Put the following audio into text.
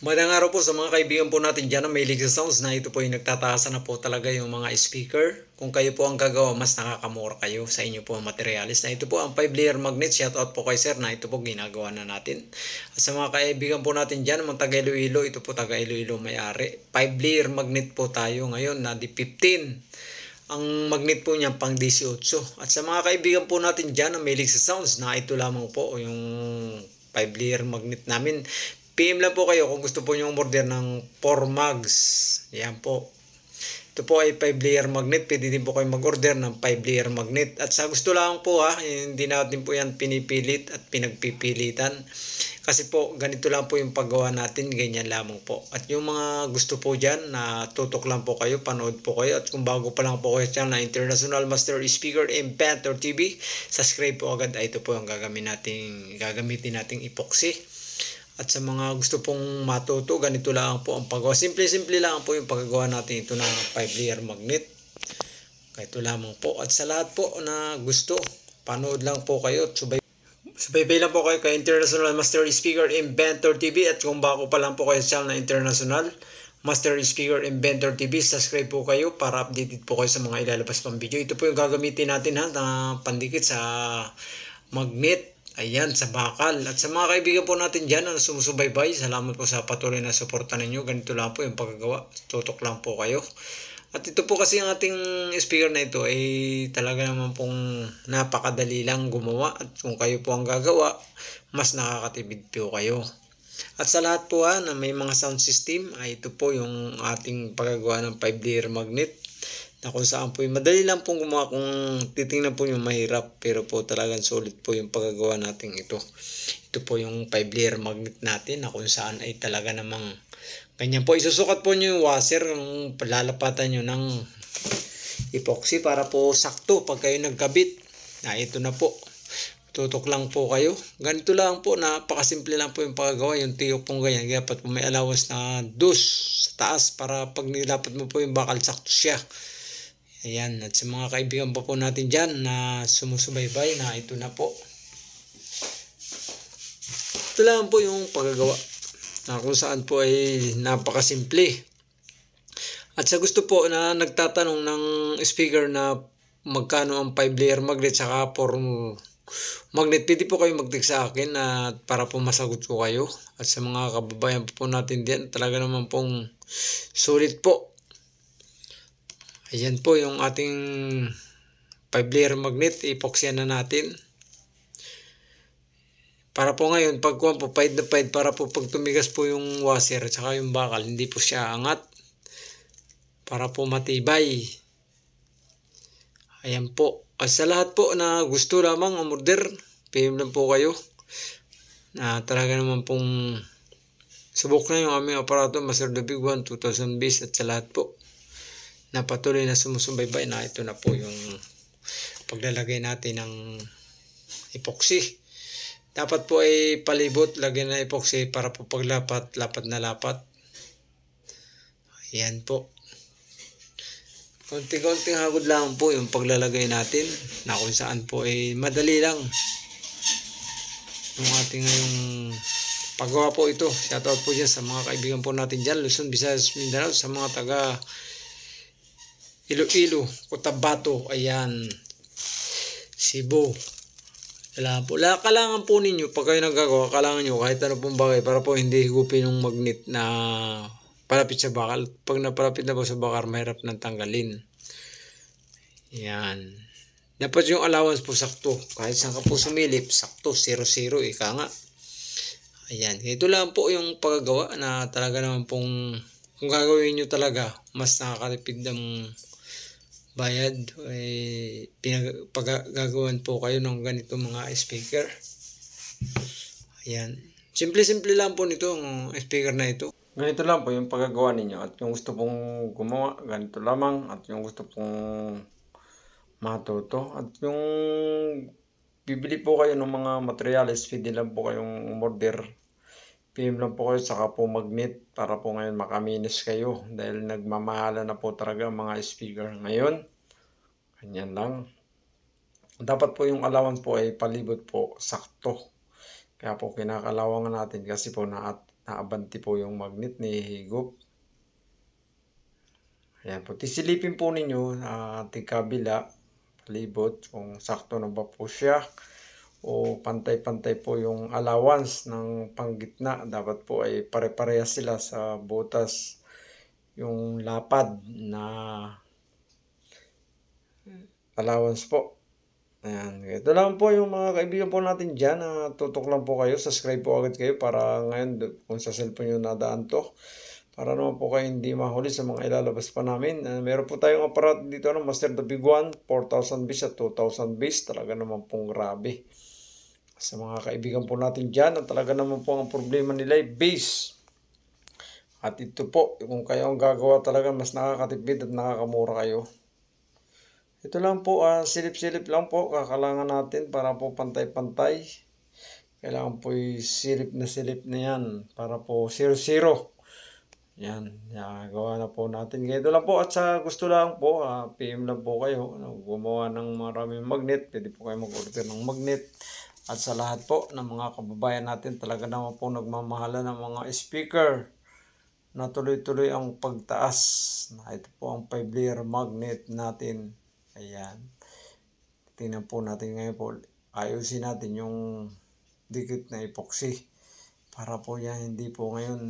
Magandang araw po sa mga kaibigan po natin dyan na may legal sounds na ito po yung nagtataasan na po talaga yung mga speaker. Kung kayo po ang gagawa, mas nakakamura kayo sa inyo po ang materialis. Na ito po ang 5-layer magnet. Shoutout po kay sir na ito po ginagawa na natin. At sa mga kaibigan po natin dyan, mga taga Iloilo, ito po taga Iloilo may-ari. 5-layer magnet po tayo ngayon na D15. Ang magnet po niya pang 18. At sa mga kaibigan po natin dyan na may legal sounds na ito lamang po yung 5-layer magnet namin. PM lang po kayo kung gusto po nyo umorder ng 4 mags. Yan po. Ito po ay 5-layer magnet. Pwede din po kayo mag-order ng 5-layer magnet. At sa gusto lang po hindi natin po yan pinipilit at pinagpipilitan. Kasi po, ganito lang po yung paggawa natin. Ganyan lamang po. At yung mga gusto po dyan, na tutok lang po kayo, panood po kayo. At kung bago pa lang po kayo sa channel na International Master Speaker Inventor TV, subscribe po agad. Ito po yung gagamitin nating epoxy. At sa mga gusto pong matuto, ganito lang po ang paggawa. Simple-simple lang po yung paggawa natin ito ng 5-layer magnet. Ito lamang po. At sa lahat po na gusto, panood lang po kayo at subaybay lang po kayo kay International Master Speaker Inventor TV. At kung bago pa lang po kayo sa channel na International Master Speaker Inventor TV, subscribe po kayo para updated po kayo sa mga ilalabas pang video. Ito po yung gagamitin natin na pandikit sa magnet. Ayan, sa bakal. At sa mga kaibigan po natin dyan na sumusubaybay, salamat po sa patuloy na suporta ninyo. Ganito lang po yung paggagawa. Tutok lang po kayo. At ito po kasi ang ating speaker na ito ay talaga naman pong napakadali lang gumawa. At kung kayo po ang gagawa, mas nakakatipid po kayo. At sa lahat po na may mga sound system, ay ito po yung ating paggagawa ng 5-layer magnet. Na kung saan po yung madali lang pong gumawa, kung titingnan po yung mahirap, pero po talagang solid po yung paggagawa natin ito. Ito po yung 5-layer magnet natin na kung saan ay talaga namang ganyan po. Isusukat po nyo yung washer, yung palalapatan nyo ng epoxy para po sakto pag kayo nagkabit. Ito na po. Tutok lang po kayo. Ganito lang po, napakasimple lang po yung paggagawa. Yung tiyok pong ganyan. Dapat po may allowance na dus sa taas para pag nilapat mo po yung bakal, sakto siya. Ayan, at sa mga kaibigan pa po natin dyan na sumusubaybay na ito na po. Ito lang po yung paggagawa na kung saan po ay napakasimple. At sa gusto po na nagtatanong ng speaker na magkano ang 5-layer magnet saka 4 magnet, pwede po kayo mag-text sa akin para po masagot ko kayo. At sa mga kababayan po natin dyan, talaga naman pong sulit po. Ayan po yung ating 5-layer magnet. Epoxyan na natin. Para po ngayon, pag po, paid na paid, para po pag tumigas po yung washer at saka yung bakal, hindi po siya angat. Para po matibay. Ayan po. At sa lahat po na gusto lamang umorder, PM lang po kayo. Talaga naman pong subok na yung aming aparato, Master The Big One, 2000 base. At sa lahat po na patuloy na sumusubaybay na ito na po yung paglalagay natin ng epoxy. Dapat po ay palibot, lagyan na epoxy para po paglapat, lapat na lapat. Ayan po. Konting-konting hagod lang po yung paglalagay natin na kung saan po ay madali lang yung ating ngayong paggawa po ito. Shoutout po dyan sa mga kaibigan po natin dyan, Luzon, Visayas, Mindanao, sa mga taga Iloilo, Cotabato, ayan, Cebu. Kailangan po ninyo, pag kayo nagagawa, kailangan nyo kahit ano pong bagay para po hindi higupin yung magnet na palapit sa bakal. Pag napalapit na po sa bakal, mahirap nang tanggalin. Ayan. Dapat yung allowance po sakto. Kahit saan ka po sumilip, sakto, 0-0, ika nga. Ayan. Ito lang po yung paggagawa na talaga naman pong, kung gagawin nyo talaga, mas nakakatipid ng bayad. Gagawan po kayo ng ganito mga speaker. Ayan. Simple-simple lang po nito ang speaker na ito. Ganito lang po yung paggagawa ninyo. At yung gusto pong gumawa, ganito lamang. At yung gusto pong matuto. At yung bibili po kayo ng mga materials, pwede lang po kayong umorder. PM lang po kayo, saka po magnet para po ngayon makaminis kayo. Dahil nagmamahala na po talaga mga speaker ngayon. Ganyan lang. Dapat po yung allowance po ay palibot po sakto. Kaya po kinakalawangan natin kasi po Naabanti po yung magnet ni higop. Ayan po. Tisilipin po ninyo ating kabila, palibot, kung sakto na ba po siya o pantay-pantay po yung allowance ng panggitna. Dapat po ay pare-parehas sila sa butas yung lapad na allowance po. Ayan. Ito lang po yung mga kaibigan po natin dyan. Tutok lang po kayo. Subscribe po agad kayo para ngayon kung sa cellphone nyo nadaan to. Para naman po kayo hindi mahuli sa mga ilalabas pa namin. Meron po tayong aparato dito ng Master the Big One. 4,000 base at 2,000 base. Talaga naman pong grabe. Sa mga kaibigan po natin dyan, talaga naman po ang problema nila ay base. At ito po, kung kayo ang gagawa talaga, mas nakakatipid at nakakamura kayo. Ito lang po, silip-silip lang po, kakalangan natin para po pantay-pantay. Kailangan po silip na yan para po 0-0. Yan, gawa na po natin. Ganito lang po at sa gusto lang po, PM lang po kayo. Gumawa ng maraming magnet, pwede po kayo mag-order ng magnet. At sa lahat po ng mga kababayan natin, talaga naman po nagmamahala ng mga speaker na tuloy-tuloy ang pagtaas. Ito po ang 5-layer magnet natin. Ayan. Tingnan po natin ngayon po. Ayusin natin yung dikit na epoxy. Para po yan, hindi po ngayon